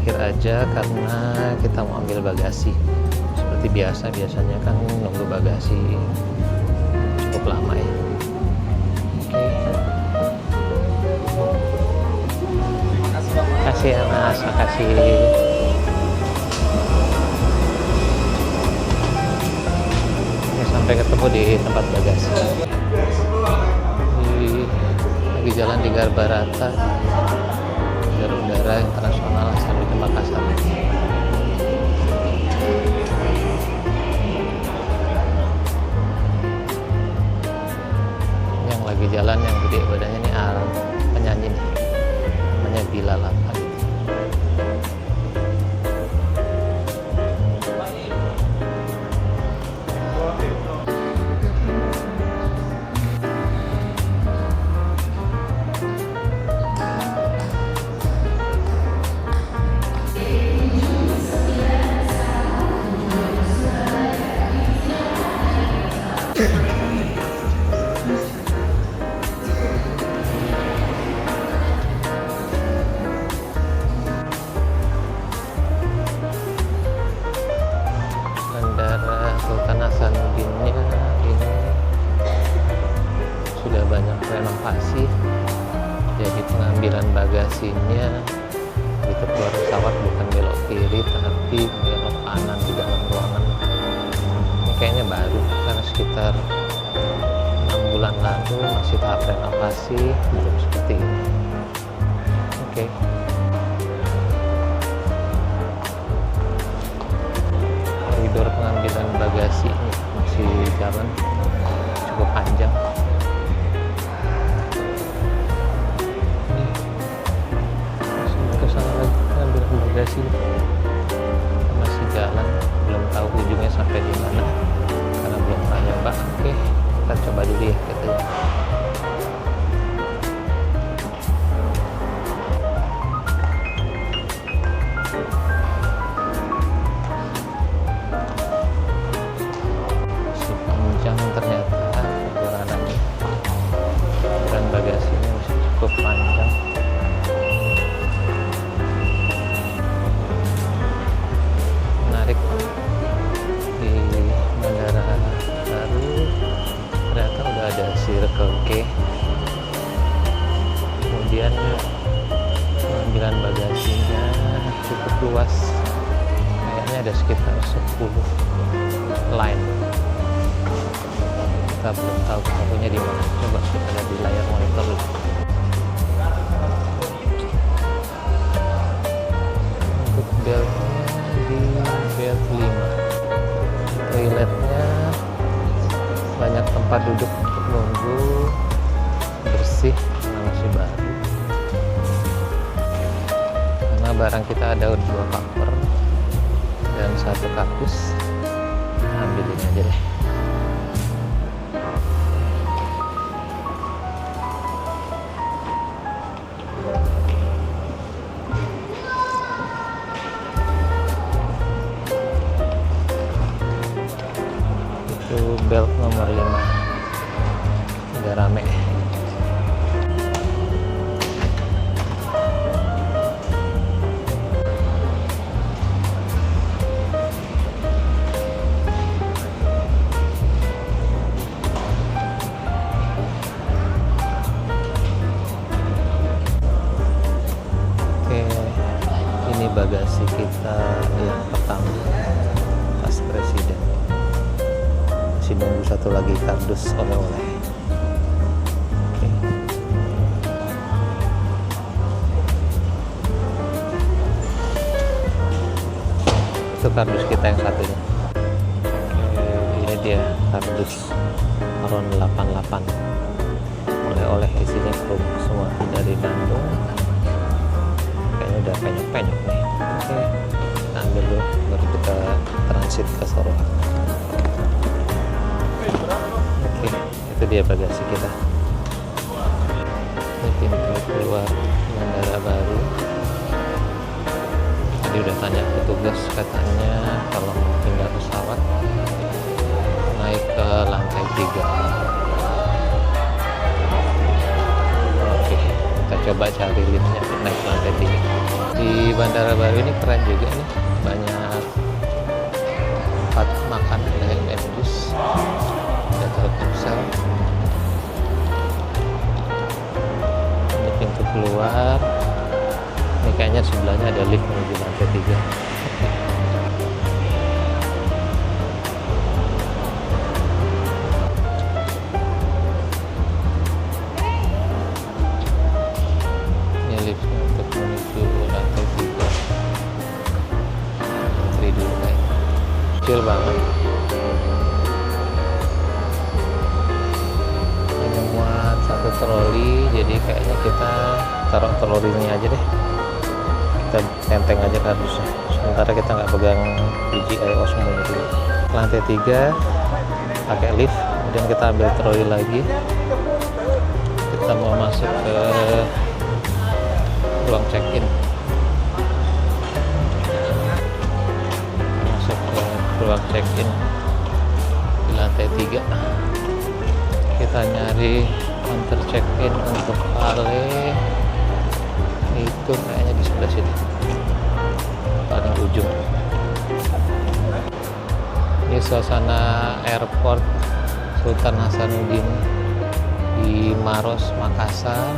parkir aja karena kita mau ambil bagasi. Seperti biasanya kan nunggu bagasi cukup lama ya. Makasih ya Mas, makasih. Ya, sampai ketemu di tempat bagasi. Lagi jalan di Garbarata, Jalur Udara Internasional sampai ke Makassar. Yang lagi jalan yang gede badannya nih penyanyi nih, namanya Bilal apa gitu. Bandara Sultan Hasanuddinnya ini sudah banyak renovasi, jadi pengambilan bagasinya begitu keluar pesawat bukan belok kiri tapi belok kanan di dalam ruangan. Ini kayaknya baru karena sekitar 6 bulan lalu masih tahap renovasi, belum seperti ini. Oke. Koridor pengambilan bagasi ini masih jalan cukup panjang. Ke sana lagi pengambilan bagasi masih jalan, belum tahu ujungnya sampai di mana karena belum pernah nyoba. Oke, kita coba dulu ya gitu. Ternyata perjalanannya dan bagasinya masih cukup panjang. Menarik di bandara baru, ternyata udah ada Circle K. Kemudian pengambilan bagasinya cukup luas, kayaknya ada sekitar 10 line. Kita belum tahu ketemunya di mana. Coba kita lihat di layar monitor dulu. Untuk beltnya di belt 5. Toiletnya banyak tempat duduk untuk nunggu, bersih karena masih baru. Karena barang kita ada 2 koper dan 1 kardus, ambilin aja deh. Itu belt nomor 5, udah rame. Oke, ini bagasi kita yang pertama, tas presiden. Masih nunggu satu lagi kardus oleh-oleh. Oke. Itu kardus kita yang satunya. Oke, ini dia kardus RON 88. Oleh-oleh isinya kerupuk semua dari Bandung. Kayaknya udah penyok-penyok nih. Oke, kita ambil dulu baru kita transit ke Sorong. Oke, itu dia bagasi kita. Ini pintu keluar bandara baru. Tadi udah tanya petugas, katanya kalau mau pindah pesawat naik ke lantai 3. Oke, kita coba cari liftnya naik ke lantai 3. Di Bandara Baru ini keren juga nih, banyak tempat makan, ada M&M's, ada Telkomsel. Ini pintu keluar. Ini kayaknya sebelahnya ada lift menuju lantai 3. Ini liftnya untuk menuju lantai 3. Antri dulu kayaknya. Kecil banget. Hanya muat satu troli, jadi kayaknya kita taruh trolinya aja deh. Kita tenteng aja kardusnya, sementara kita nggak pegang DJI Osmo dulu. Lantai 3 pakai lift, kemudian kita ambil troli lagi. Kita mau masuk ke ruang check-in, masuk ke ruang check-in di lantai 3. Kita nyari counter check-in untuk Ale, itu kayaknya di sebelah sini, paling ujung. Ini suasana airport Sultan Hasanuddin di Maros, Makassar.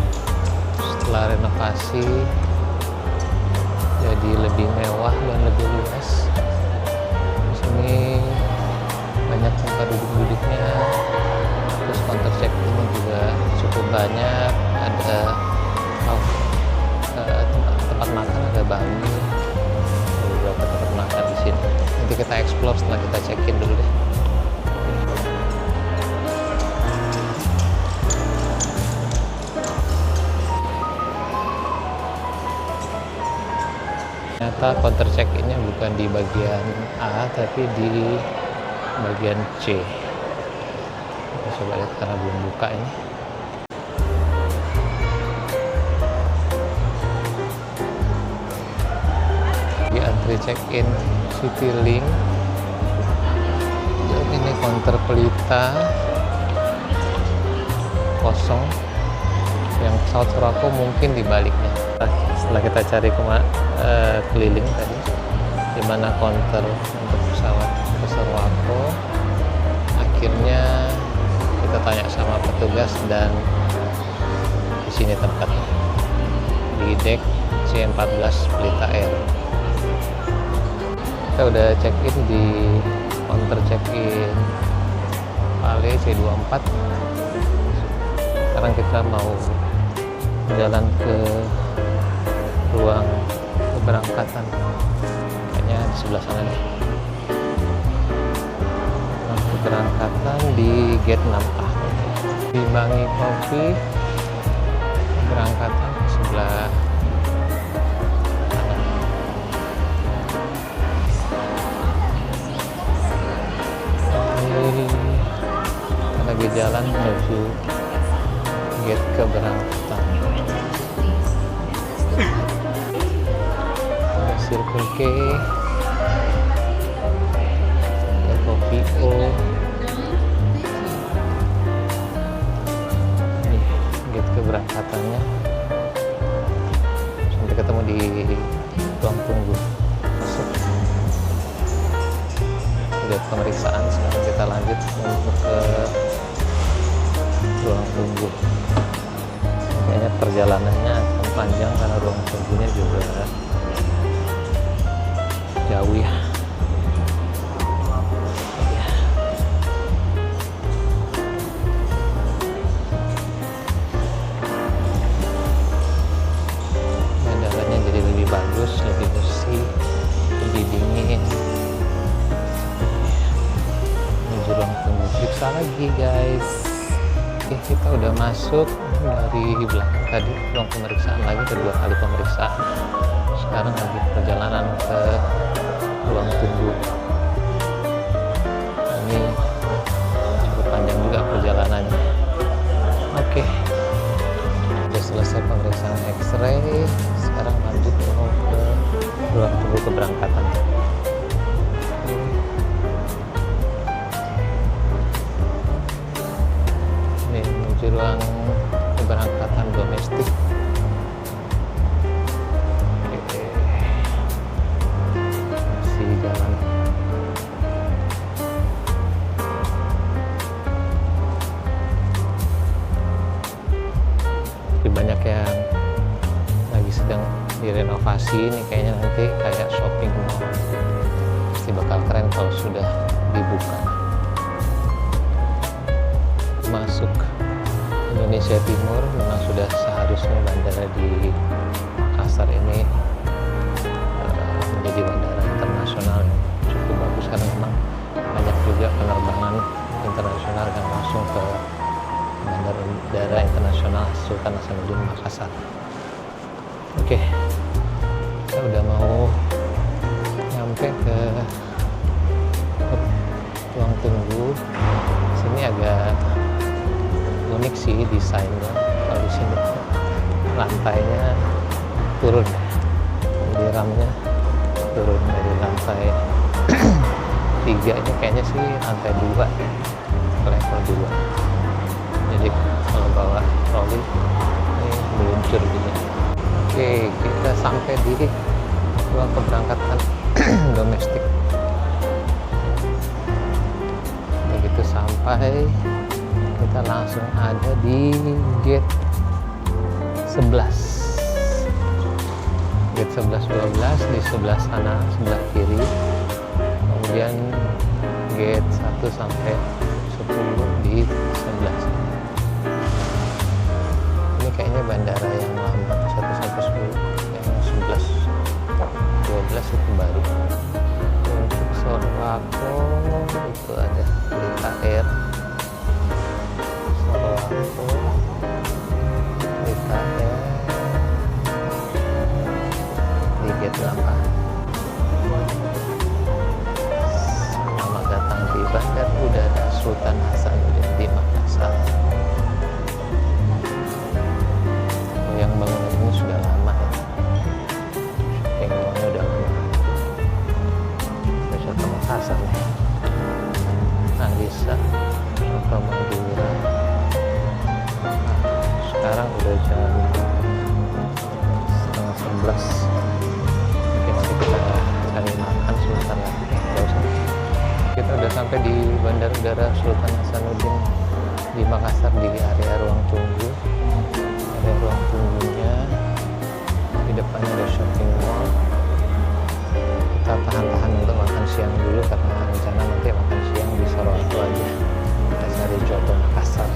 Setelah renovasi jadi lebih mewah dan lebih luas. Di sini banyak tempat duduk-duduknya, terus counter check-in juga cukup banyak. Ada tempat makan, ada Bami, ada beberapa tempat makan di sini. Nanti kita explore setelah kita check-in dulu deh. Ternyata counter check-innya bukan di bagian A, tapi di bagian C. Kita coba lihat karena belum buka ini. Di antri check-in Citylink. Jadi ini counter pelita kosong. Yang pesawat Surako mungkin di baliknya. Setelah kita cari keliling tadi, di mana counter untuk pesawat ke Surako, akhirnya kita tanya sama petugas dan di sini tempatnya, di deck C14 Pelita Air. Kita udah check-in di counter check-in Ale C24. Sekarang kita mau jalan ke ruang keberangkatan, kayaknya di sebelah sana nih. Ruang keberangkatan di gate 6A. Di Bangi Coffee, keberangkatan ke sebelah kanan. Ini kita lagi jalan menuju gate keberangkatan. Ada Circle K, ada Coffee O. Ini gate keberangkatannya. Sampai ketemu di ruang tunggu. Masuk. Udah pemeriksaan, sekarang kita lanjut untuk ke ruang tunggu. Kayaknya perjalanannya akan panjang karena ruang tunggunya juga jauh ya. Bandaranya jadi lebih bagus, lebih bersih, lebih dingin. Menuju ruang tunggu, periksa lagi guys. Oke, kita udah masuk dari belakang tadi, ruang pemeriksaan lagi, kedua kali pemeriksaan. Sekarang lagi perjalanan ke ruang tunggu. Ini cukup panjang juga perjalanannya. Oke, udah selesai pemeriksaan X-ray. Sekarang lanjut mau ke ruang tunggu keberangkatan. Ini menuju ruang keberangkatan domestik. Oke. sedang direnovasi. Ini kayaknya nanti kayak shopping mall, pasti bakal keren kalau sudah dibuka. Masuk Indonesia Timur, memang sudah seharusnya bandara di Makassar ini menjadi bandara internasional yang cukup bagus, karena memang banyak juga penerbangan internasional yang langsung ke bandara internasional Sultan Hasanuddin Makassar. Oke, kita udah mau nyampe ke ruang tunggu. Sini agak unik sih desainnya. Kalau di sini lantainya turun, ramnya turun dari lantai 3, ini kayaknya sih lantai 2, level 2. Jadi kalau bawa troli ini meluncur gini. Oke, kita sampai di ruang keberangkatan domestik. Begitu sampai, kita langsung ada di gate 11. Gate 11-12 di sebelah sana, sebelah kiri. Kemudian gate 1 sampai 10 di sebelah sini. Ini kayaknya bandara yang lama, 1 sampai 10, yang 11, 12 itu baru. Untuk Sorowako itu ada Pelita Air, Sorowako, Pelita Air di gate 8. Selamat datang di Bandar Udara Sultan Hasanuddin di Makassar. Yang bangunan ini sudah lama ya, shopping mallnya udah lama. Wisata Makassar nih, Alisa, Soto Madura. Sekarang udah jam 10:30. Mungkin nanti kita cari makan sebentar lagi. Kita udah sampai di Bandar Udara Sultan Hasanuddin di Makassar, di area ruang tunggu. Ada ruang tunggunya, di depannya ada shopping mall. Kita tahan-tahan untuk makan siang dulu, karena rencana nanti makan siang di Sorowako aja. Kita cari Coto Makassar.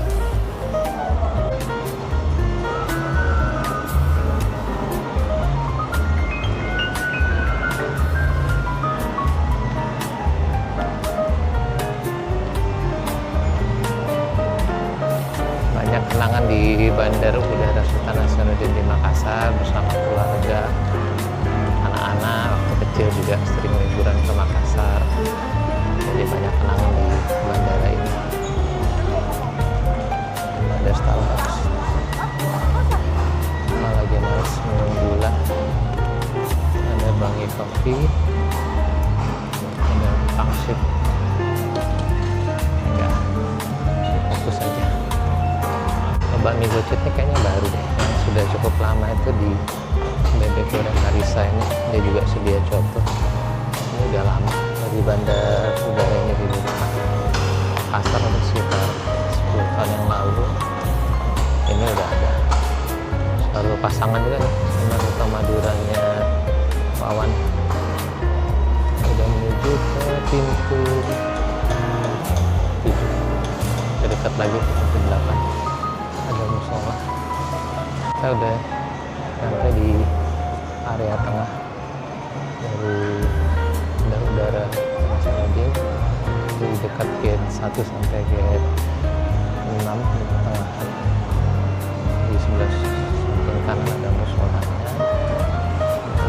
Banyak kenangan di Bandar Udara Sultan Hasanuddin di Makassar bersama keluarga, anak-anak waktu kecil juga sering liburan ke Makassar. Jadi banyak kenangan di bandara ini. Ada Starbucks. Kalau lagi males minum gula, ada Bangi Coffee, ada Pangsit. Enggak, fokus aja. Bakmi Gocetnya kayaknya baru deh, yang sudah cukup lama itu di Bebek Goreng Arisa ini. Dia juga sedia coto. Ini udah lama, dari bandar udara ini dibuka Makassar sekitar 10 tahun yang lalu. Ini udah ada. Selalu pasangan juga nih sama Soto Maduranya Wawan. Udah menuju ke pintu 7, dekat lagi pintu 8. Ada musola. Kita udah sampai di area tengah dari Bandar Udara Hasanuddin, di dekat gate 1 sampai gate 6 di pertengahan. Di sebelah samping kanan ada musolanya.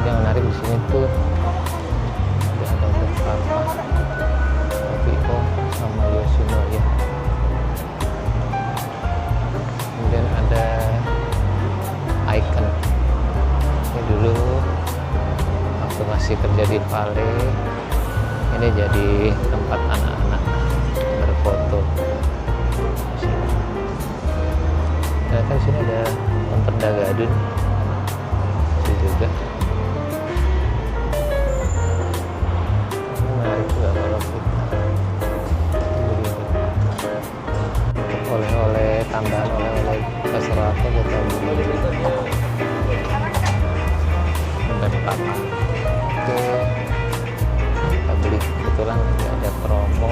Yang menarik di sini tuh ada beberapa Tokyo sama Yoshinoya. Kemudian ada icon. Ini dulu waktu masih kerja di Vale, ini jadi tempat anak-anak berfoto. Dan kan sini ada Temperda Gadun, ini juga. Ini menarik juga kalau kita beli oleh-oleh, tambahan oleh-oleh ke Sorowako, kita beli papan. Oke, kita beli, kebetulan nggak ada promo.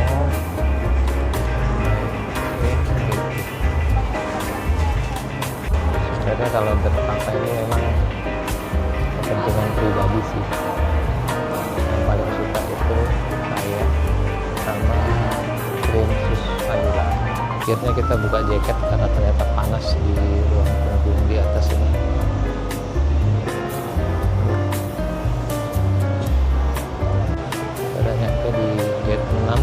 Oke, sebenarnya kalau berpapa ini memang kepentingan pribadi sih. Yang paling suka itu saya sama krim sus vanilla. Akhirnya kita buka jaket karena ternyata panas di ruang punggung di atas ini. Kita udah nyampe di gate 6,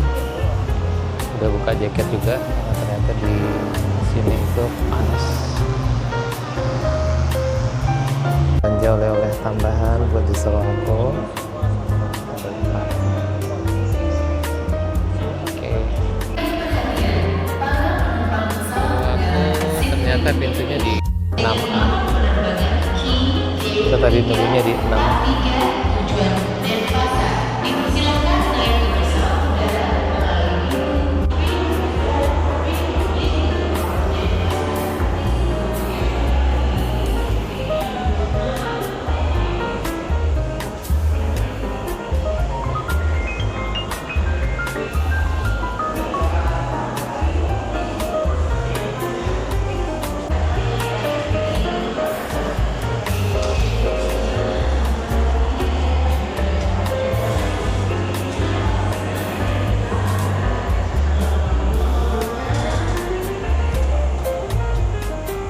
udah buka jaket juga karena ternyata di sini itu panas. Belanja oleh-oleh tambahan buat di Selongko. Ternyata pintunya di 6A. Kita tadi nunggunya di 6.